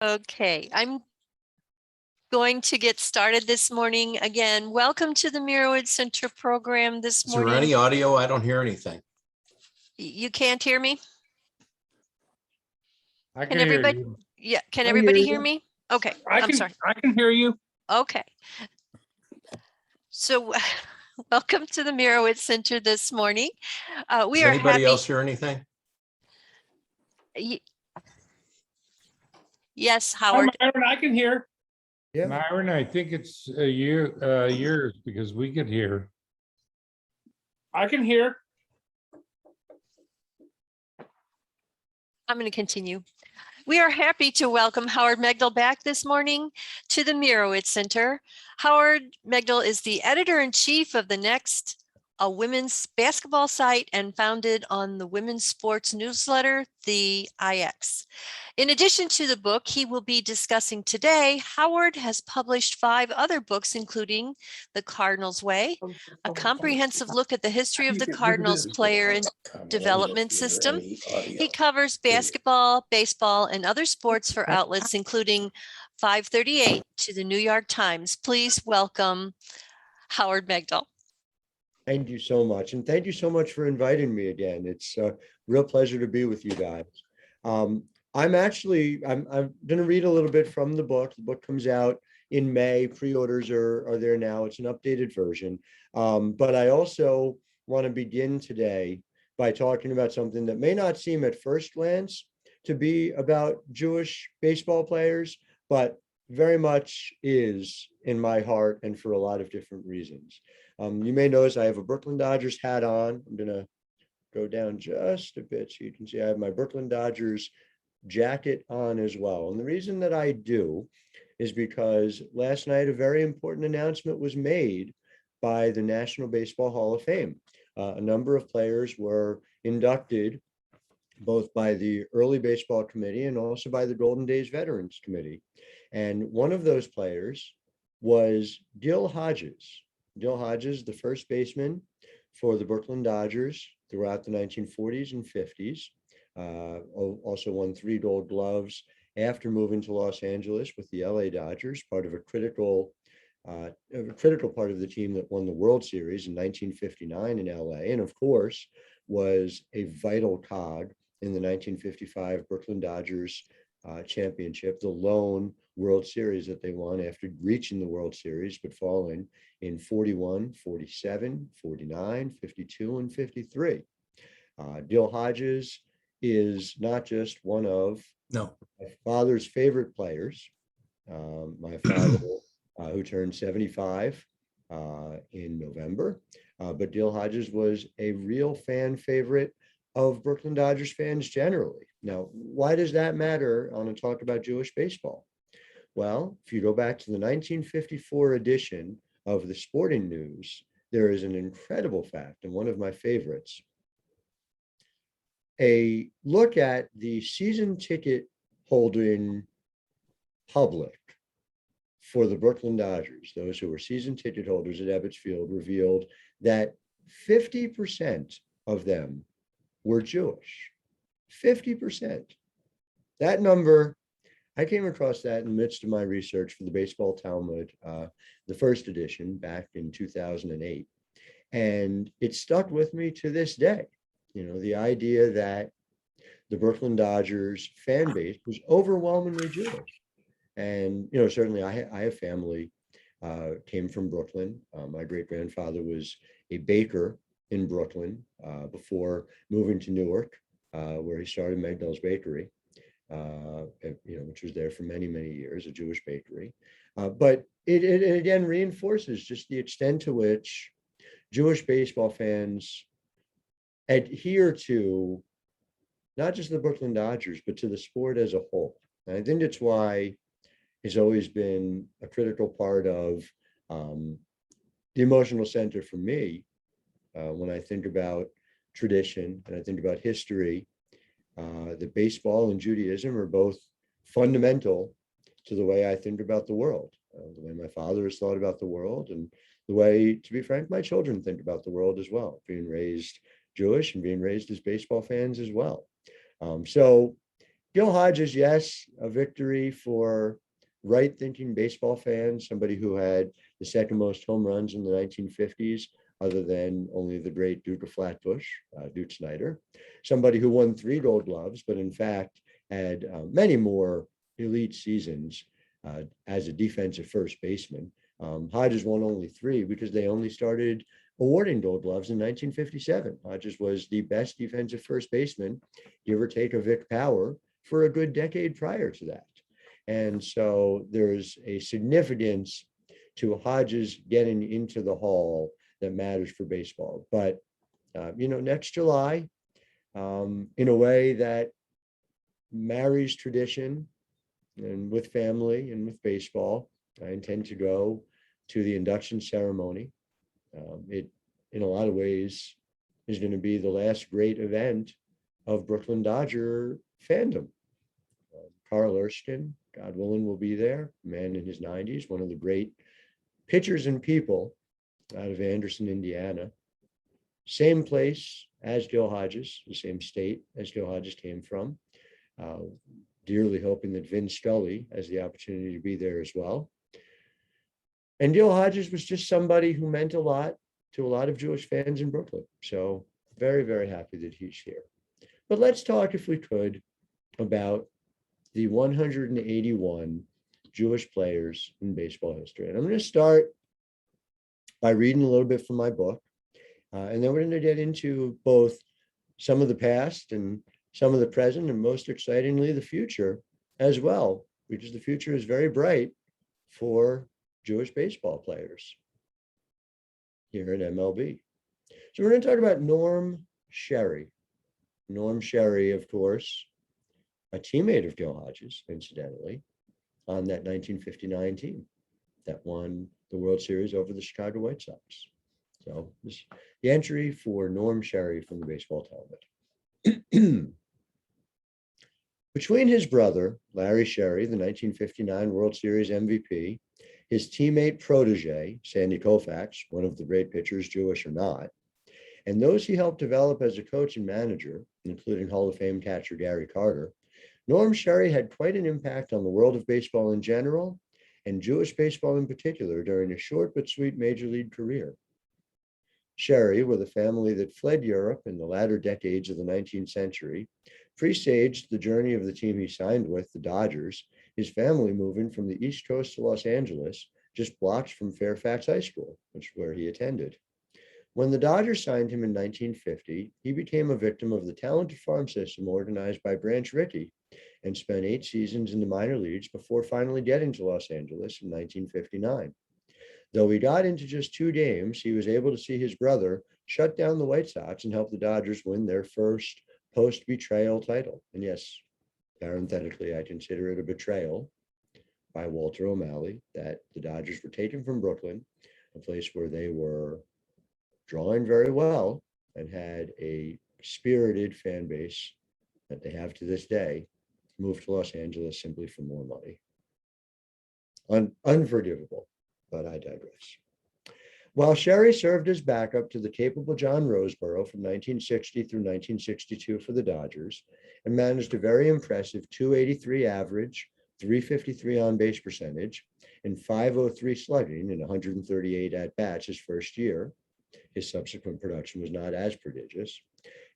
Okay, I'm going to get started this morning. Again, welcome to the Mirrorwood Center program this morning. Is there any audio? I don't hear anything. You can't hear me? I Can can hear everybody? you. Yeah, can I everybody hear hear you. me? Okay, I I'm sorry. can hear you. Okay. So welcome to the Mirrorwood Center this morning. We Does are anybody happy. else hear anything? Yes, Hi, Howard. Myron, I can hear. Yeah. Myron, I think it's yours because we could hear. I can hear. I'm going to continue. We are happy to welcome Howard Megdal back this morning to the Mirrorwood Center. Howard Megdal is the editor-in-chief of The Next, a women's basketball site, and founded on the women's sports newsletter, The IX. In addition to the book he will be discussing today, Howard has published 5 other books, including The Cardinals Way, a comprehensive look at the history of the Cardinals player and development system. He covers basketball, baseball, and other sports for outlets, including 538 to the New York Times. Please welcome Howard Megdal. Thank you so much. And thank you so much for inviting me again. It's a real pleasure to be with you guys. I'm going to read a little bit from the book. The book comes out in May. Pre-orders are there now. It's an updated version. But I also want to begin today by talking about something that may not seem at first glance to be about Jewish baseball players, but very much is in my heart and for a lot of different reasons. You may notice I have a Brooklyn Dodgers hat on. I'm going to go down just a bit so you can see I have my Brooklyn Dodgers jacket on as well. And the reason that I do is because last night a very important announcement was made by the National Baseball Hall of Fame. A number of players were inducted both by the Early Baseball Committee and also by the Golden Days Veterans Committee. And one of those players was Gil Hodges. Gil Hodges, the first baseman for the Brooklyn Dodgers throughout the 1940s and 50s, also won 3 Gold Gloves after moving to Los Angeles with the LA Dodgers, part of a critical part of the team that won the World Series in 1959 in LA, and of course was a vital cog in the 1955 Brooklyn Dodgers championship, the lone World Series that they won after reaching the World Series, but falling in 41, 47, 49, 52, and 53. Gil Hodges is not just one of my father's favorite players. My father, who turned 75 in November, but Gil Hodges was a real fan favorite of Brooklyn Dodgers fans generally. Now, why does that matter on a talk about Jewish baseball? Well, if you go back to the 1954 edition of the Sporting News, there is an incredible fact, and one of my favorites. A look at the season ticket holding public for the Brooklyn Dodgers, those who were season ticket holders at Ebbets Field, revealed that 50% of them were Jewish. 50%. That number, I came across that in the midst of my research for the Baseball Talmud, the first edition back in 2008. And it stuck with me to this day. You know, the idea that the Brooklyn Dodgers fan base was overwhelmingly Jewish. And, you know, certainly I have family, came from Brooklyn. My great-grandfather was a baker in Brooklyn before moving to Newark, where he started Megdal's Bakery, which was there for many, many years, a Jewish bakery. But it again reinforces just the extent to which Jewish baseball fans adhere to not just the Brooklyn Dodgers, but to the sport as a whole. And I think it's why it's always been a critical part of the emotional center for me when I think about tradition and I think about history. The baseball and Judaism are both fundamental to the way I think about the world, the way my father has thought about the world, and the way, to be frank, my children think about the world as well, being raised Jewish and being raised as baseball fans as well. So Gil Hodges, yes, a victory for right-thinking baseball fans, somebody who had the second most home runs in the 1950s, other than only the great Duke of Flatbush, Duke Snyder, somebody who won 3 Gold Gloves, but in fact had many more elite seasons as a defensive first baseman. Hodges won only 3 because they only started awarding Gold Gloves in 1957. Hodges was the best defensive first baseman, give or take a Vic Power, for a good decade prior to that. And so there's a significance to Hodges getting into the Hall that matters for baseball. But, next July, in a way that marries tradition and with family and with baseball, I intend to go to the induction ceremony. It, in a lot of ways, is going to be the last great event of Brooklyn Dodger fandom. Carl Erskine, God willing, will be there, a man in his 90s, one of the great pitchers and people out of Anderson, Indiana. Same place as Gil Hodges, the same state as Gil Hodges came from. Dearly hoping that Vin Scully has the opportunity to be there as well. And Gil Hodges was just somebody who meant a lot to a lot of Jewish fans in Brooklyn. So very, very happy that he's here. But let's talk, if we could, about the 181 Jewish players in baseball history. And I'm going to start by reading a little bit from my book. And then we're going to get into both some of the past and some of the present, and most excitingly, the future as well, because the future is very bright for Jewish baseball players here at MLB. So we're going to talk about Norm Sherry. Norm Sherry, of course, a teammate of Gil Hodges, incidentally, on that 1959 team that won the World Series over the Chicago White Sox. So the entry for Norm Sherry from the Baseball Talmud. Between his brother, Larry Sherry, the 1959 World Series MVP, his teammate protege, Sandy Koufax, one of the great pitchers, Jewish or not, and those he helped develop as a coach and manager, including Hall of Fame catcher Gary Carter, Norm Sherry had quite an impact on the world of baseball in general, and Jewish baseball in particular, during a short but sweet major league career. Sherry, with a family that fled Europe in the latter decades of the 19th century, presaged the journey of the team he signed with, the Dodgers, his family moving from the East Coast to Los Angeles, just blocks from Fairfax High School, which is where he attended. When the Dodgers signed him in 1950, he became a victim of the talented farm system organized by Branch Rickey and spent 8 seasons in the minor leagues before finally getting to Los Angeles in 1959. Though he got into just 2 games, he was able to see his brother shut down the White Sox and help the Dodgers win their first post-betrayal title. And yes, parenthetically, I consider it a betrayal by Walter O'Malley that the Dodgers were taken from Brooklyn, a place where they were drawing very well and had a spirited fan base that they have to this day, moved to Los Angeles simply for more money. Unforgivable, but I digress. While Sherry served as backup to the capable John Roseborough from 1960 through 1962 for the Dodgers and managed a very impressive .283 average, .353 on-base percentage, and .503 slugging in 138 at-bats his first year, his subsequent production was not as prodigious.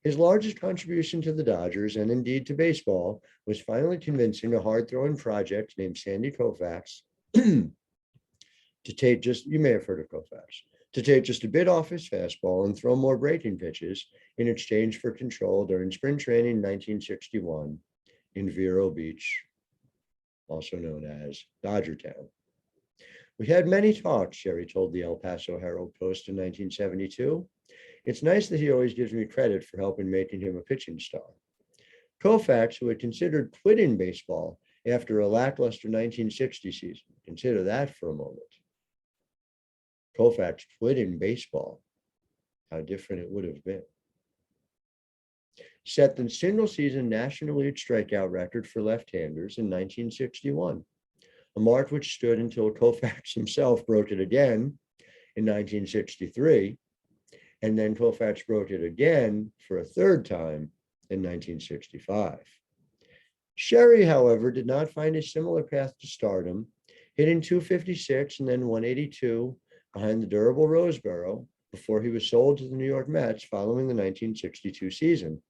His largest contribution to the Dodgers, and indeed to baseball, was finally convincing a hard-throwing project named Sandy Koufax to take just, you may have heard of Koufax, to take just a bit off his fastball and throw more breaking pitches in exchange for control during spring training in 1961 in Vero Beach, also known as Dodgertown. We had many talks, Sherry told the El Paso Herald-Post in 1972. It's nice that he always gives me credit for helping making him a pitching star. Koufax, who had considered quitting baseball after a lackluster 1960 season, consider that for a moment. Koufax quitting baseball, how different it would have been. Set the single-season National League strikeout record for left-handers in 1961, a mark which stood until Koufax himself broke it again in 1963, and then Koufax broke it again for a third time in 1965. Sherry, however, did not find a similar path to stardom, hitting 256 and then 182 behind the durable Roseboro before he was sold to the New York Mets following the 1962 season.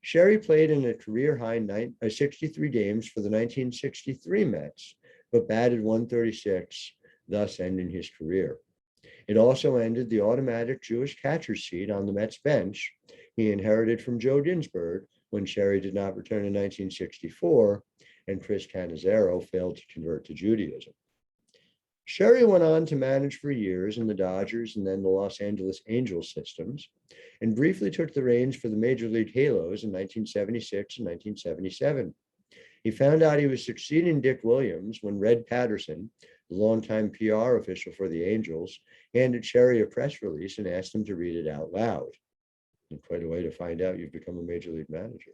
Sherry played in a career-high 63 games for the 1963 Mets, but batted 136, thus ending his career. It also ended the automatic Jewish catcher seat on the Mets bench he inherited from Joe Ginsberg when Sherry did not return in 1964 and Chris Cannizzaro failed to convert to Judaism. Sherry went on to manage for years in the Dodgers and then the Los Angeles Angels systems, and briefly took the reins for the Major League Halos in 1976 and 1977. He found out he was succeeding Dick Williams when Red Patterson, the longtime PR official for the Angels, handed Sherry a press release and asked him to read it out loud. And quite a way to find out you've become a Major League manager.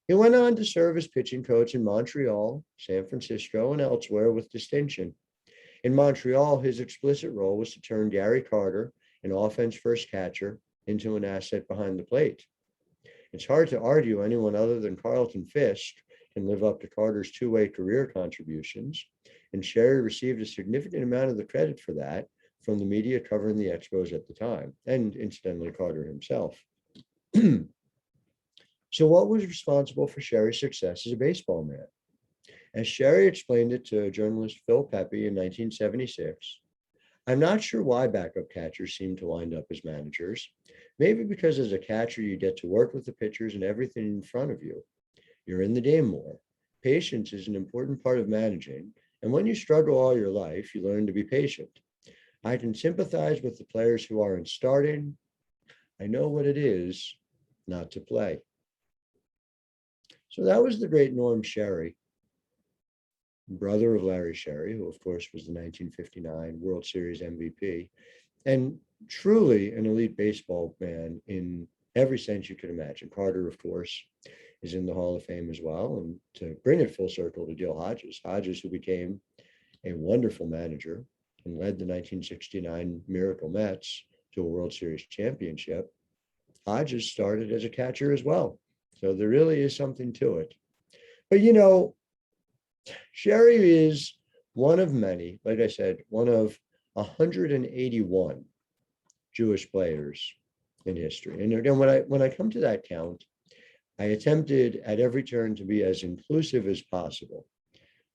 He went on to serve as pitching coach in Montreal, San Francisco, and elsewhere with distinction. In Montreal, his explicit role was to turn Gary Carter, an offense-first catcher, into an asset behind the plate. It's hard to argue anyone other than Carlton Fisk can live up to Carter's two-way career contributions, and Sherry received a significant amount of the credit for that from the media covering the Expos at the time, and incidentally, Carter himself. So what was responsible for Sherry's success as a baseball man? As Sherry explained it to journalist Phil Pepe in 1976, I'm not sure why backup catchers seem to wind up as managers. Maybe because as a catcher, you get to work with the pitchers and everything in front of you. You're in the game more. Patience is an important part of managing. And when you struggle all your life, you learn to be patient. I can sympathize with the players who aren't starting. I know what it is not to play. So that was the great Norm Sherry, brother of Larry Sherry, who of course was the 1959 World Series MVP, and truly an elite baseball man in every sense you could imagine. Carter, of course, is in the Hall of Fame as well. And to bring it full circle to Gil Hodges, who became a wonderful manager and led the 1969 Miracle Mets to a World Series championship, Hodges started as a catcher as well. So there really is something to it. But you know, Sherry is one of many, like I said, one of 181 Jewish players in history. And again, when I come to that count, I attempted at every turn to be as inclusive as possible.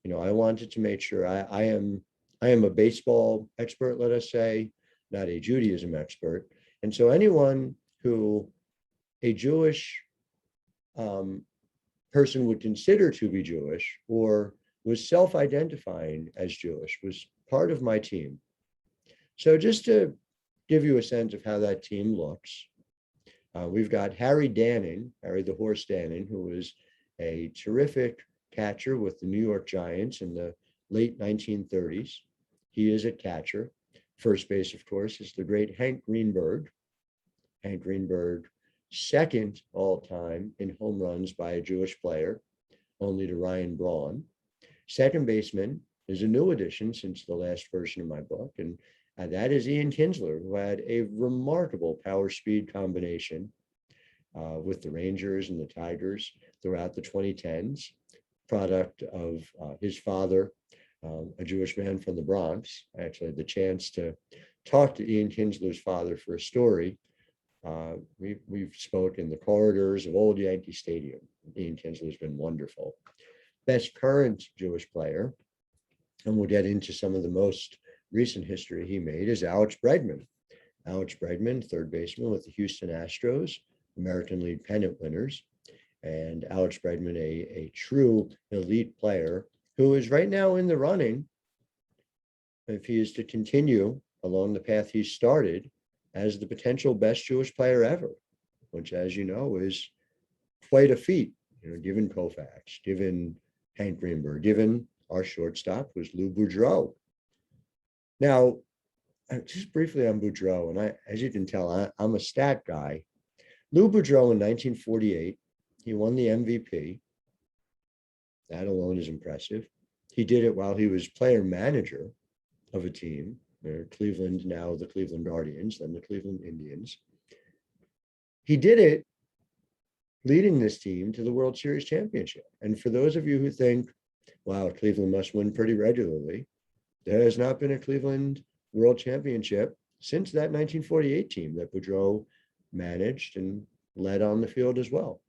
You know, I wanted to make sure I am a baseball expert, let us say, not a Judaism expert. And so anyone who a Jewish person would consider to be Jewish or was self-identifying as Jewish was part of my team. So just to give you a sense of how that team looks, we've got Harry Danning, Harry the Horse Danning, who was a terrific catcher with the New York Giants in the late 1930s. He is a catcher. First base, of course, is the great Hank Greenberg. Hank Greenberg, second all time in home runs by a Jewish player, only to Ryan Braun. Second baseman is a new addition since the last version of my book, and that is Ian Kinsler, who had a remarkable power speed combination with the Rangers and the Tigers throughout the 2010s, product of his father, a Jewish man from the Bronx. I actually had the chance to talk to Ian Kinsler's father for a story. We've spoken in the corridors of old Yankee Stadium. Ian Kinsler has been wonderful. Best current Jewish player, and we'll get into some of the most recent history he made, is Alex Bregman. Alex Bregman, third baseman with the Houston Astros, American League pennant winners. And Alex Bregman, a true elite player who is right now in the running, if he is to continue along the path he started, as the potential best Jewish player ever, which, as you know, is quite a feat, you know, given Koufax, given Hank Greenberg, given our shortstop was Lou Boudreau. Now, just briefly on Boudreau, and as you can tell, I'm a stat guy. Lou Boudreau in 1948, he won the MVP. That alone is impressive. He did it while he was player manager of a team. Cleveland, now the Cleveland Guardians, then the Cleveland Indians. He did it leading this team to the World Series championship. And for those of you who think, wow, Cleveland must win pretty regularly, there has not been a Cleveland World Championship since that 1948 team that Boudreau managed and led on the field as well.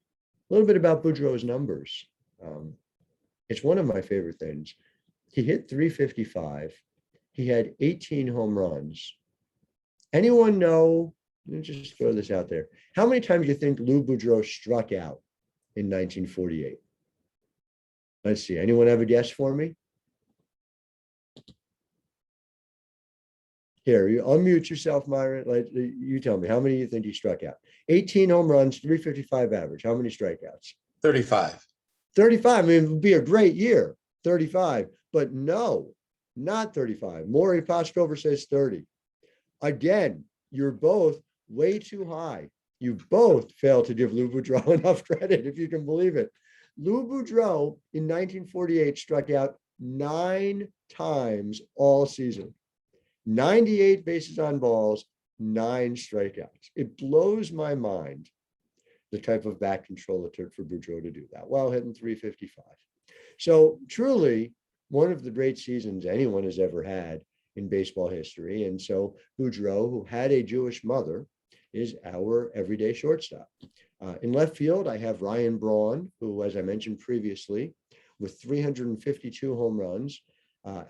A little bit about Boudreau's numbers. It's one of my favorite things. He hit 355. He had 18 home runs. Anyone know, let me just throw this out there. How many times do you think Lou Boudreau struck out in 1948? Let's see. Anyone have a guess for me? Here, you unmute yourself, Myron. You tell me, how many do you think he struck out? 18 home runs, 355 average. How many strikeouts? 35. 35. I mean, it would be a great year, 35. But no, not 35. Maury Postrover says 30. Again, you're both way too high. You both failed to give Lou Boudreau enough credit, if you can believe it. Lou Boudreau in 1948 struck out 9 times all season. 98 bases on balls, 9 strikeouts. It blows my mind the type of back control it took for Boudreau to do that while hitting 355. So truly one of the great seasons anyone has ever had in baseball history. And so Boudreau, who had a Jewish mother, is our everyday shortstop. In left field, I have Ryan Braun, who, as I mentioned previously, with 352 home runs,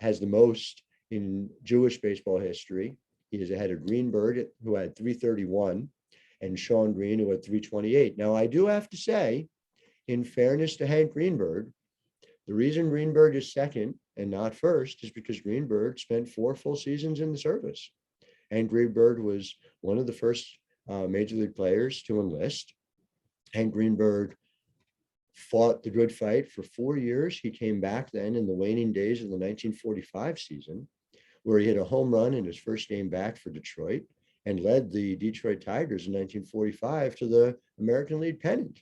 has the most in Jewish baseball history. He is ahead of Greenberg, who had 331, and Sean Greene, who had 328. Now, I do have to say, in fairness to Hank Greenberg, the reason Greenberg is second and not first is because Greenberg spent 4 full seasons in the service. And Greenberg was one of the first major league players to enlist. Hank Greenberg fought the good fight for 4 years. He came back then in the waning days of the 1945 season, where he hit a home run in his first game back for Detroit and led the Detroit Tigers in 1945 to the American League pennant.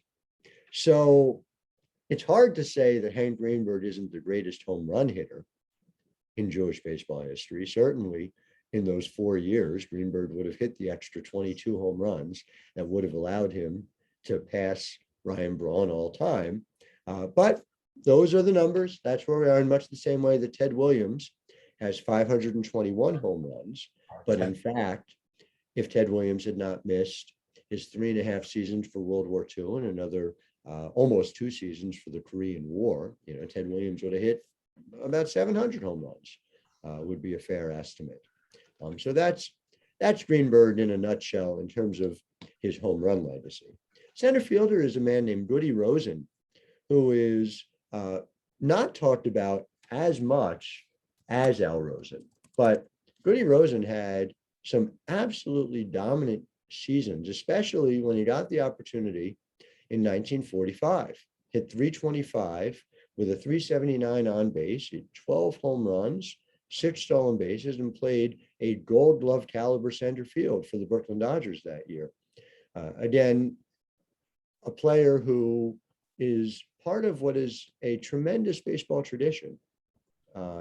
So it's hard to say that Hank Greenberg isn't the greatest home run hitter in Jewish baseball history. Certainly in those 4 years, Greenberg would have hit the extra 22 home runs that would have allowed him to pass Ryan Braun all time. But those are the numbers. That's where we are, in much the same way that Ted Williams has 521 home runs. But in fact, if Ted Williams had not missed his 3.5 seasons for World War II and another almost 2 seasons for the Korean War, Ted Williams would have hit about 700 home runs, would be a fair estimate. So that's Greenberg in a nutshell in terms of his home run legacy. Center fielder is a man named Goody Rosen, who is not talked about as much as Al Rosen, but Goody Rosen had some absolutely dominant seasons, especially when he got the opportunity in 1945. Hit 325 with a 379 on base, hit 12 home runs, 6 stolen bases, and played a Gold Glove caliber center field for the Brooklyn Dodgers that year. Again, a player who is part of what is a tremendous baseball tradition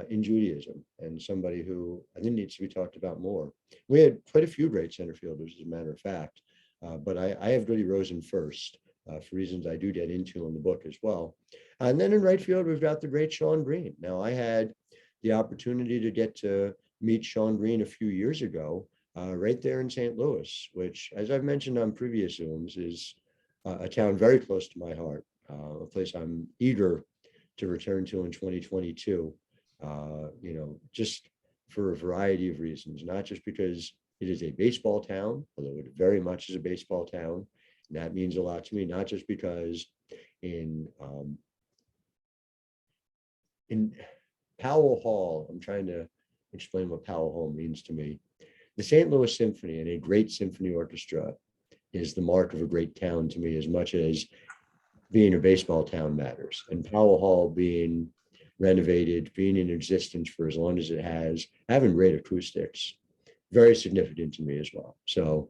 in Judaism, and somebody who I think needs to be talked about more. We had quite a few great center fielders, as a matter of fact, but I have Goody Rosen first for reasons I do get into in the book as well. And then in right field, we've got the great Sean Greene. Now, I had the opportunity to get to meet Sean Greene a few years ago, right there in St. Louis, which, as I've mentioned on previous Zooms, is a town very close to my heart, a place I'm eager to return to in 2022, just for a variety of reasons, not just because it is a baseball town, although it very much is a baseball town. And that means a lot to me, not just because in Powell Hall, I'm trying to explain what Powell Hall means to me. The St. Louis Symphony and a great symphony orchestra is the mark of a great town to me, as much as being a baseball town matters. And Powell Hall being renovated, being in existence for as long as it has, having great acoustics, very significant to me as well. So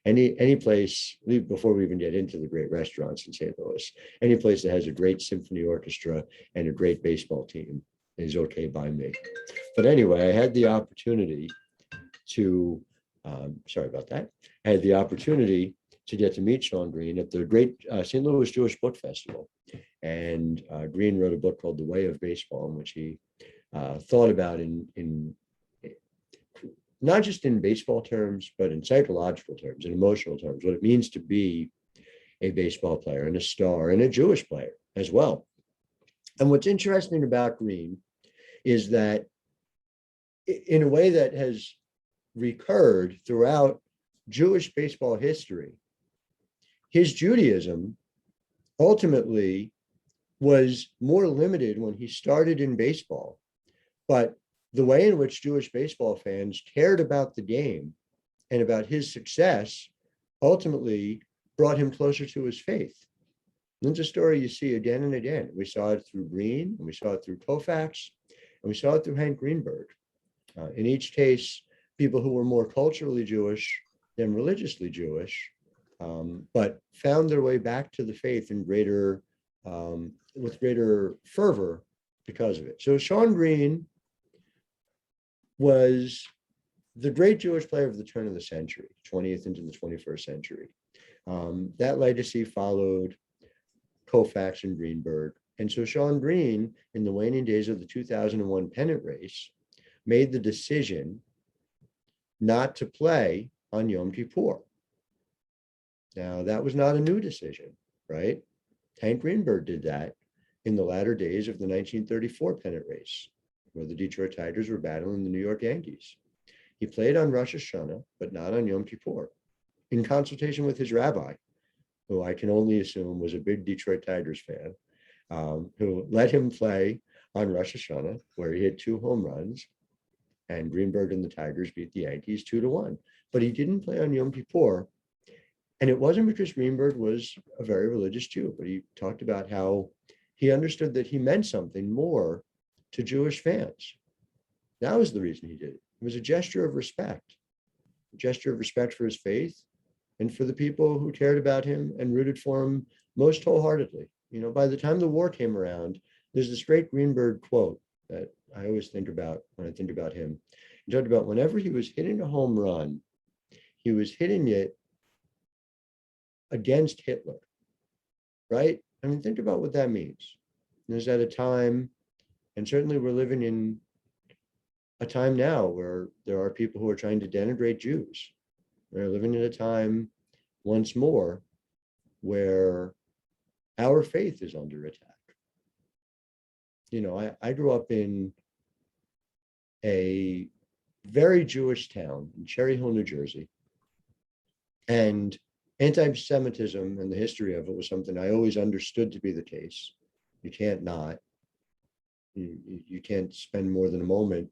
any place, before we even get into the great restaurants in St. Louis, any place that has a great symphony orchestra and a great baseball team is okay by me. But anyway, I had the opportunity to, sorry about that. I had the opportunity to get to meet Sean Greene at the great St. Louis Jewish Book Festival. And Greene wrote a book called The Way of Baseball, in which he thought about in not just in baseball terms, but in psychological terms, in emotional terms, what it means to be a baseball player and a star and a Jewish player as well. And what's interesting about Greene is that in a way that has recurred throughout Jewish baseball history, his Judaism ultimately was more limited when he started in baseball. But the way in which Jewish baseball fans cared about the game and about his success ultimately brought him closer to his faith. And it's a story you see again and again. We saw it through Greene, and we saw it through Koufax, and we saw it through Hank Greenberg. In each case, people who were more culturally Jewish than religiously Jewish, but found their way back to the faith in with greater fervor because of it. So Sean Greene was the great Jewish player of the turn of the century, 20th into the 21st century. That legacy followed Koufax and Greenberg. And so Sean Greene, in the waning days of the 2001 pennant race, made the decision not to play on Yom Kippur. Now, that was not a new decision, right? Hank Greenberg did that in the latter days of the 1934 pennant race, where the Detroit Tigers were battling the New York Yankees. He played on Rosh Hashanah, but not on Yom Kippur, in consultation with his rabbi, who I can only assume was a big Detroit Tigers fan, who let him play on Rosh Hashanah, where he hit 2 home runs, and Greenberg and the Tigers beat the Yankees 2-1. But he didn't play on Yom Kippur. And it wasn't because Greenberg was a very religious Jew, but he talked about how he understood that he meant something more to Jewish fans. That was the reason he did it. It was a gesture of respect for his faith and for the people who cared about him and rooted for him most wholeheartedly. You know, by the time the war came around, there's this great Greenberg quote that I always think about when I think about him. He talked about whenever he was hitting a home run, he was hitting it against Hitler, right? I mean, think about what that means. There's at a time, and certainly we're living in a time now where there are people who are trying to denigrate Jews. We're living in a time, once more, where our faith is under attack. You know, I grew up in a very Jewish town in Cherry Hill, New Jersey. And anti-Semitism and the history of it was something I always understood to be the case. You can't not. You can't spend more than a moment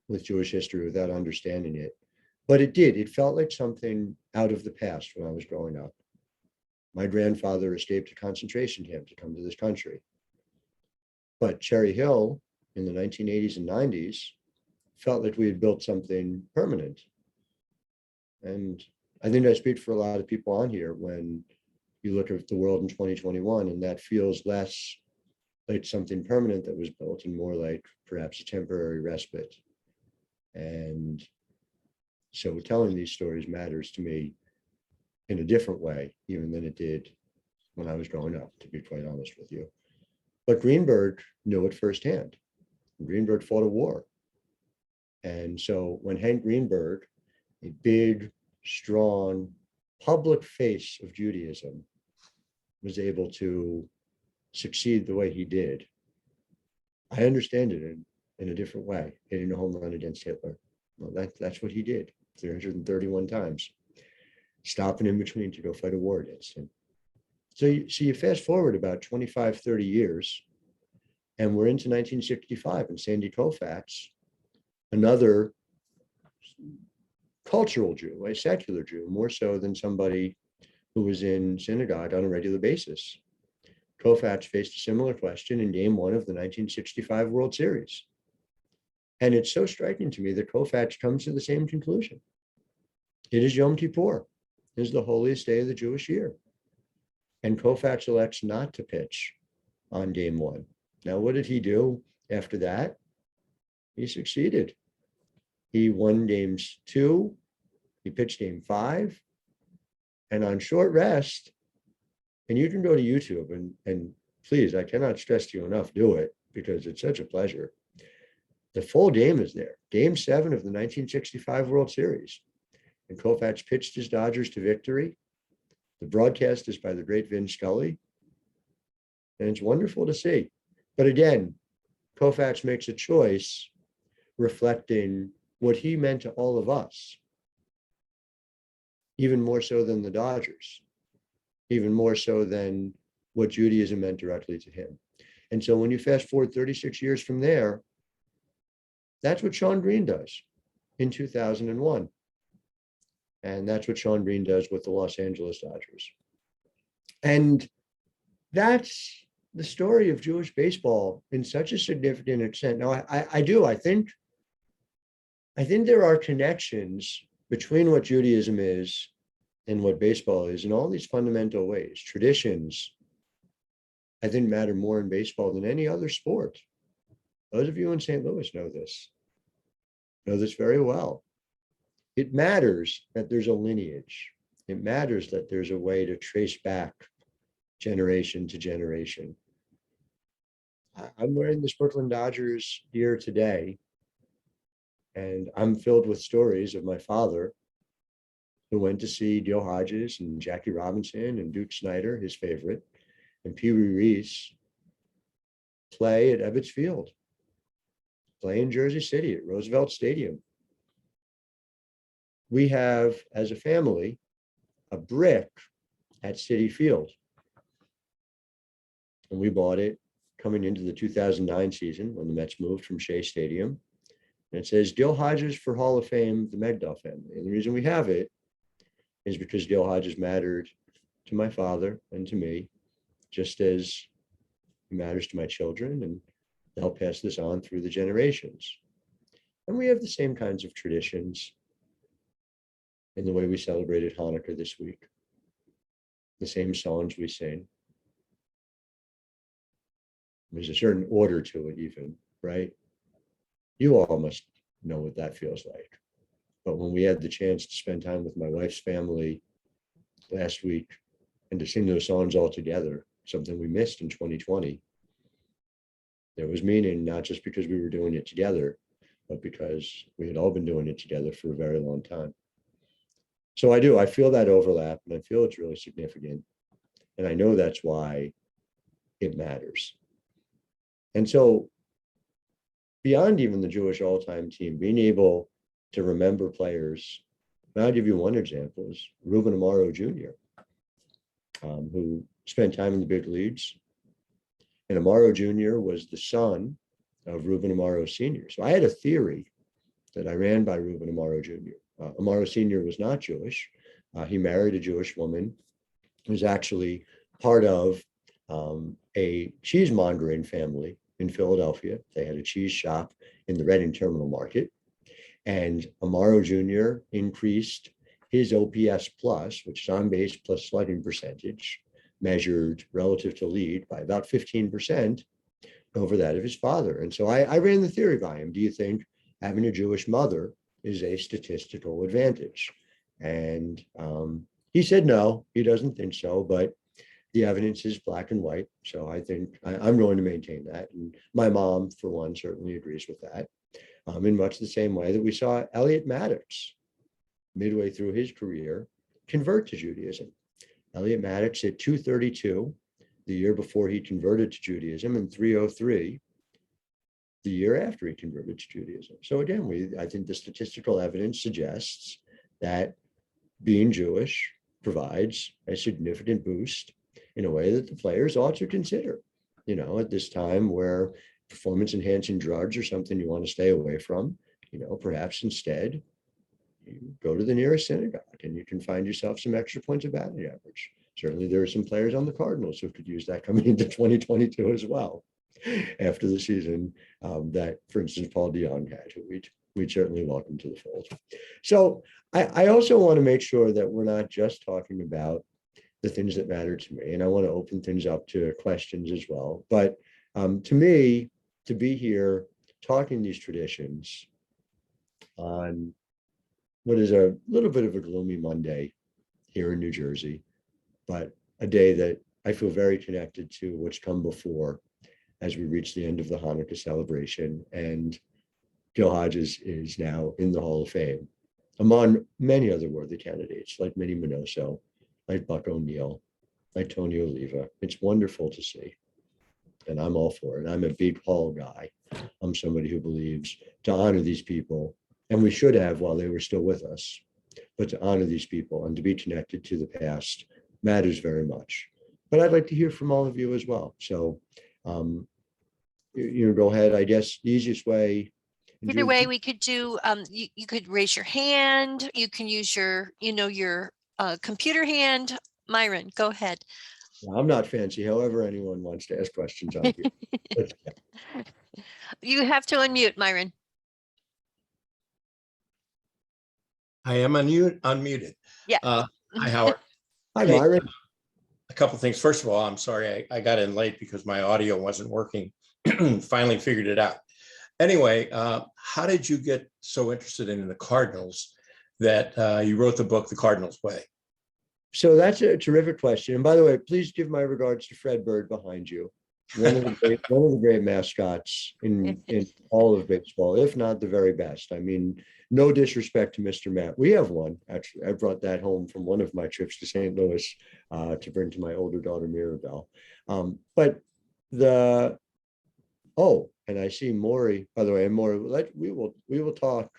with Jewish history without understanding it. But it did. It felt like something out of the past when I was growing up. My grandfather escaped a concentration camp to come to this country. But Cherry Hill in the 1980s and 90s felt like we had built something permanent. And I think I speak for a lot of people on here when you look at the world in 2021, and that feels less like something permanent that was built and more like perhaps a temporary respite. And so telling these stories matters to me in a different way, even than it did when I was growing up, to be quite honest with you. But Greenberg knew it firsthand. Greenberg fought a war. And so when Hank Greenberg, a big, strong, public face of Judaism, was able to succeed the way he did, I understand it in a different way, hitting a home run against Hitler. Well, that's what he did 331 times, stopping in between to go fight a war against him. So you fast forward about 25, 30 years, and we're into 1965, and Sandy Koufax, another cultural Jew, a secular Jew, more so than somebody who was in synagogue on a regular basis. Koufax faced a similar question in Game 1 of the 1965 World Series. And it's so striking to me that Koufax comes to the same conclusion. It is Yom Kippur. It is the holiest day of the Jewish year. And Koufax elects not to pitch on Game 1. Now, what did he do after that? He succeeded. He won Games 2. He pitched Game 5. And on short rest, and you can go to YouTube and please, I cannot stress to you enough, do it because it's such a pleasure. The full game is there. Game 7 of the 1965 World Series. And Koufax pitched his Dodgers to victory. The broadcast is by the great Vin Scully. And it's wonderful to see. But again, Koufax makes a choice reflecting what he meant to all of us, even more so than the Dodgers, even more so than what Judaism meant directly to him. And so when you fast forward 36 years from there, that's what Sean Greene does in 2001. And that's what Sean Greene does with the Los Angeles Dodgers. And that's the story of Jewish baseball in such a significant extent. Now, I think there are connections between what Judaism is and what baseball is in all these fundamental ways. Traditions, I think, matter more in baseball than any other sport. Those of you in St. Louis know this very well. It matters that there's a lineage. It matters that there's a way to trace back generation to generation. I'm wearing this Brooklyn Dodgers gear today, and I'm filled with stories of my father who went to see Gil Hodges and Jackie Robinson and Duke Snider, his favorite, and Pee Wee Reese play at Ebbets Field, play in Jersey City at Roosevelt Stadium. We have, as a family, a brick at Citi Field. And we bought it coming into the 2009 season when the Mets moved from Shea Stadium. And it says Gil Hodges for Hall of Fame, the Megdal family. And the reason we have it is because Gil Hodges mattered to my father and to me, just as he matters to my children, and they'll pass this on through the generations. And we have the same kinds of traditions in the way we celebrated Hanukkah this week, the same songs we sing. There's a certain order to it even, right? You all must know what that feels like. But when we had the chance to spend time with my wife's family last week and to sing those songs all together, something we missed in 2020, there was meaning, not just because we were doing it together, but because we had all been doing it together for a very long time. So I feel that overlap, and I feel it's really significant. And I know that's why it matters. And so beyond even the Jewish all-time team, being able to remember players, and I'll give you one example, is Ruben Amaro Jr., who spent time in the big leagues. And Amaro Jr. was the son of Ruben Amaro Sr. So I had a theory that I ran by Ruben Amaro Jr. Amaro Sr. was not Jewish. He married a Jewish woman who was actually part of a cheesemongering family in Philadelphia. They had a cheese shop in the Reading Terminal Market. And Amaro Jr. increased his OPS plus, which is on base plus slugging percentage, measured relative to lead by about 15% over that of his father. And so I ran the theory by him. Do you think having a Jewish mother is a statistical advantage? And he said no, he doesn't think so, but the evidence is black and white. So I think I'm going to maintain that. And my mom, for one, certainly agrees with that. In much the same way that we saw Elliot Maddox, midway through his career, convert to Judaism. Elliot Maddox at 232, the year before he converted to Judaism, and 303, the year after he converted to Judaism. So again, I think the statistical evidence suggests that being Jewish provides a significant boost in a way that the players ought to consider, at this time where performance enhancing drugs are something you want to stay away from, perhaps instead you go to the nearest synagogue and you can find yourself some extra points of batting average. Certainly there are some players on the Cardinals who could use that coming into 2022 as well, after the season that, for instance, Paul DeYoung had, who we'd certainly welcome to the fold. So I also want to make sure that we're not just talking about the things that matter to me, and I want to open things up to questions as well. But to me, to be here talking these traditions on what is a little bit of a gloomy Monday here in New Jersey, but a day that I feel very connected to what's come before as we reach the end of the Hanukkah celebration. And Gil Hodges is now in the Hall of Fame, among many other worthy candidates, like Minnie Minoso, like Buck O'Neill, like Tony Oliva. It's wonderful to see. And I'm all for it. I'm a big Hall guy. I'm somebody who believes to honor these people, and we should have while they were still with us, but to honor these people and to be connected to the past matters very much. But I'd like to hear from all of you as well. So, go ahead. I guess the easiest way. Either way, we could do, you could raise your hand. You can use your, your computer hand. Myron, go ahead. I'm not fancy. However, anyone wants to ask questions, I'll be. You have to unmute, Myron. I am unmuted. Yeah. Hi, Howard. Hi, Hey, Myron. a couple things. First of all, I'm sorry I got in late because my audio wasn't working. Finally figured it out. Anyway, how did you get so interested in the Cardinals that you wrote the book, The Cardinals Way? So that's a terrific question. And by the way, please give my regards to Fred Bird behind you. One of the great mascots in all of baseball, if not the very best. I mean, no disrespect to Mr. Matt. We have one, actually. I brought that home from one of my trips to St. Louis to bring to my older daughter, Mirabelle. And I see Maury, by the way, and Maury, we will talk.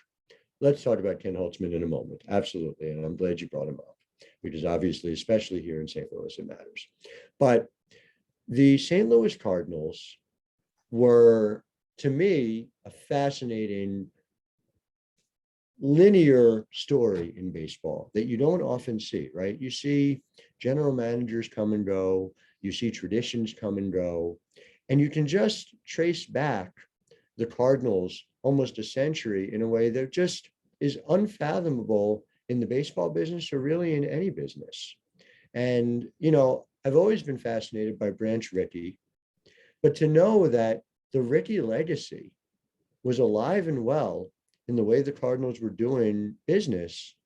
Let's talk about Ken Holtzman in a moment. Absolutely. And I'm glad you brought him up, because obviously, especially here in St. Louis, it matters. But the St. Louis Cardinals were, to me, a fascinating linear story in baseball that you don't often see, right? You see general managers come and go, you see traditions come and go, and you can just trace back the Cardinals almost a century in a way that just is unfathomable in the baseball business or really in any business. And, I've always been fascinated by Branch Rickey, but to know that the Rickey legacy was alive and well in the way the Cardinals were doing business,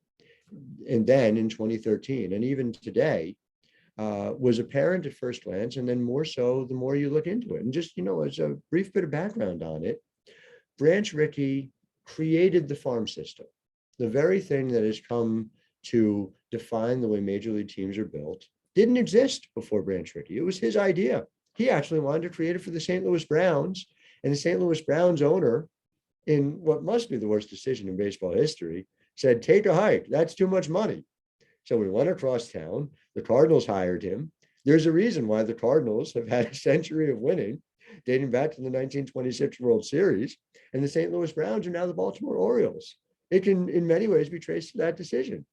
and then in 2013, and even today, was apparent at first glance, and then more so the more you look into it. And just, as a brief bit of background on it, Branch Rickey created the farm system, the very thing that has come to define the way major league teams are built. Didn't exist before Branch Rickey. It was his idea. He actually wanted to create it for the St. Louis Browns, and the St. Louis Browns owner, in what must be the worst decision in baseball history, said, "Take a hike. That's too much money." So we went across town. The Cardinals hired him. There's a reason why the Cardinals have had a century of winning, dating back to the 1926 World Series, and the St. Louis Browns are now the Baltimore Orioles. It can, in many ways, be traced to that decision.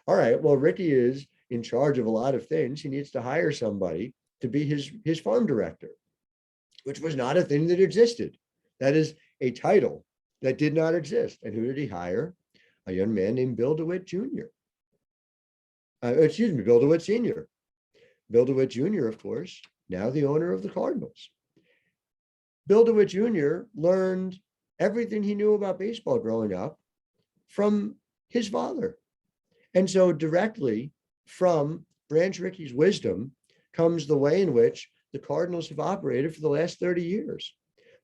All right, well, Rickey is in charge of a lot of things. He needs to hire somebody to be his farm director, which was not a thing that existed. That is a title that did not exist. And who did he hire? A young man named Bill DeWitt Jr. Bill DeWitt Sr. Bill DeWitt Jr., of course, now the owner of the Cardinals. Bill DeWitt Jr. learned everything he knew about baseball growing up from his father. And so directly from Branch Rickey's wisdom comes the way in which the Cardinals have operated for the last 30 years.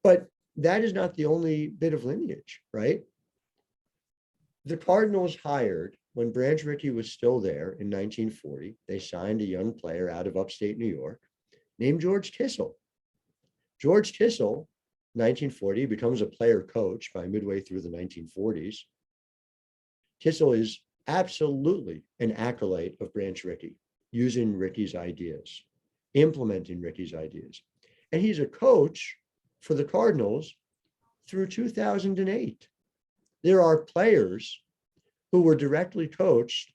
But that is not the only bit of lineage, right? The Cardinals hired, when Branch Rickey was still there in 1940, they signed a young player out of upstate New York named George Kissel. George Kissel, 1940, becomes a player coach by midway through the 1940s. Kissel is absolutely an acolyte of Branch Rickey, using Rickey's ideas, implementing Rickey's ideas. And he's a coach for the Cardinals through 2008. There are players who were directly coached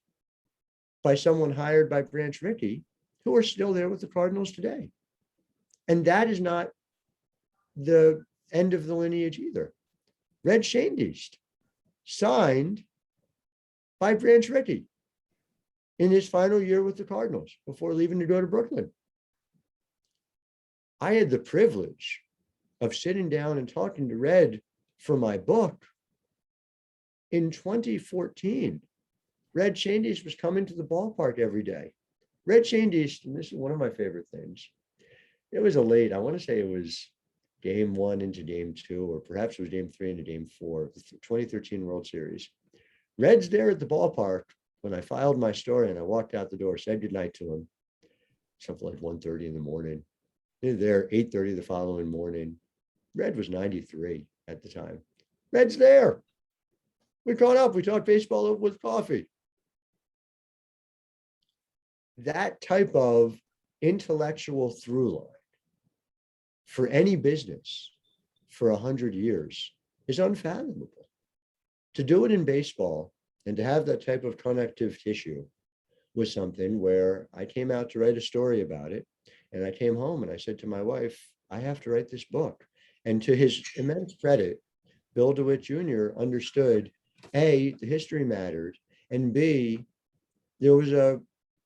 by someone hired by Branch Rickey who are still there with the Cardinals today. And that is not the end of the lineage either. Red Schoendienst, signed by Branch Rickey in his final year with the Cardinals before leaving to go to Brooklyn. I had the privilege of sitting down and talking to Red for my book in 2014 Red Shandies was coming to the ballpark every day. Red Shandies, and this is one of my favorite things. It was a late, I want to say it was game 1 into game 2, or perhaps it was game 3 into game 4 of the 2013 World Series. Red's there at the ballpark when I filed my story and I walked out the door, said goodnight to him, something like 1:30 in the morning. They're there 8:30 the following morning. Red was 93 at the time. Red's there. We caught up. We talked baseball with coffee. That type of intellectual through line for any business for 100 years is unfathomable. To do it in baseball and to have that type of connective tissue was something where I came out to write a story about it. And I came home and I said to my wife, I have to write this book. And to his immense credit, Bill DeWitt Jr. understood, A, the history mattered, and B, there was a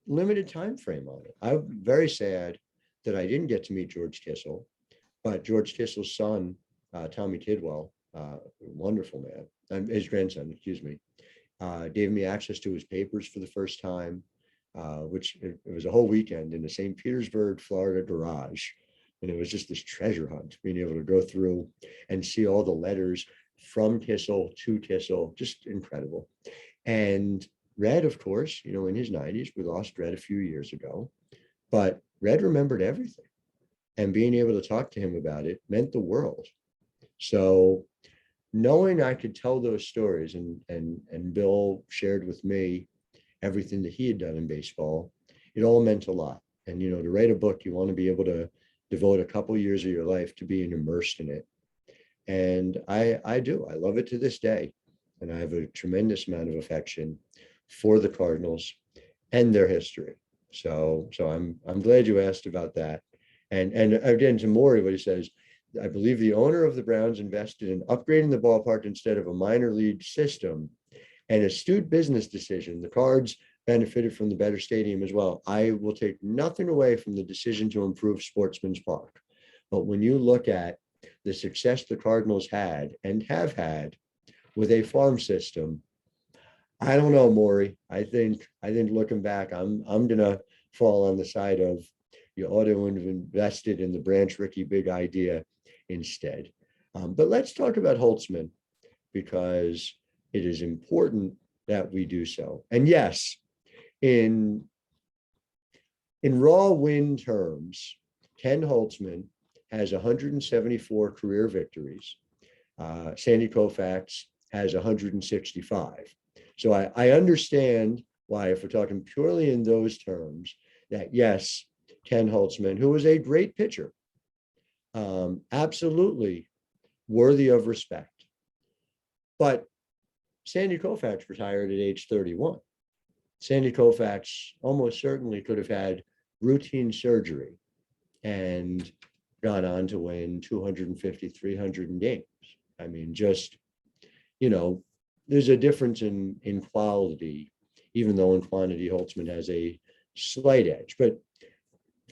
limited time frame on it. I'm very sad that I didn't get to meet George Kissel, but George Kissel's son, Tommy Tidwell, wonderful man, his grandson, excuse me, gave me access to his papers for the first time, which it was a whole weekend in the St. Petersburg, Florida garage. And it was just this treasure hunt, being able to go through and see all the letters from Kissel to Kissel, just incredible. And Red, of course, you know, in his 90s, we lost Red a few years ago, but Red remembered everything. And being able to talk to him about it meant the world. So knowing I could tell those stories, and Bill shared with me everything that he had done in baseball, it all meant a lot. And, you know, to write a book, you want to be able to devote a couple years of your life to being immersed in it. And I do. I love it to this day. And I have a tremendous amount of affection for the Cardinals and their history. So I'm glad you asked about that. And again, to Maury, what he says, I believe the owner of the Browns invested in upgrading the ballpark instead of a minor league system. An astute business decision. The Cards benefited from the better stadium as well. I will take nothing away from the decision to improve Sportsman's Park. But when you look at the success the Cardinals had and have had with a farm system, I don't know, Maury. I think looking back, I'm gonna fall on the side of you ought to have invested in the Branch Rickey big idea instead. But let's talk about Holtzman, because it is important that we do so. And yes, in raw win terms, Ken Holtzman has 174 career victories. Sandy Koufax has 165. So I understand why, if we're talking purely in those terms, that yes, Ken Holtzman, who was a great pitcher, absolutely worthy of respect. But Sandy Koufax retired at age 31. Sandy Koufax almost certainly could have had routine surgery and gone on to win 250, 300 games. I mean, just, you know, there's a difference in quality, even though in quantity, Holtzman has a slight edge. But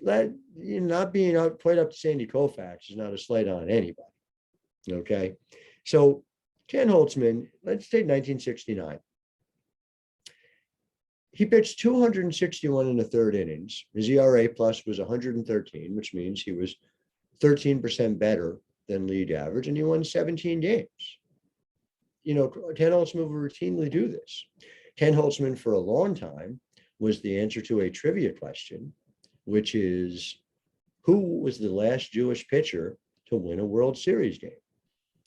not being quite up to Sandy Koufax is not a slight on anybody. Okay. So Ken Holtzman, let's take 1969. He pitched 261 in the third innings. His ERA plus was 113, which means he was 13% better than league average, and he won 17 games. You know, Ken Holtzman will routinely do this. Ken Holtzman, for a long time, was the answer to a trivia question, which is, who was the last Jewish pitcher to win a World Series game?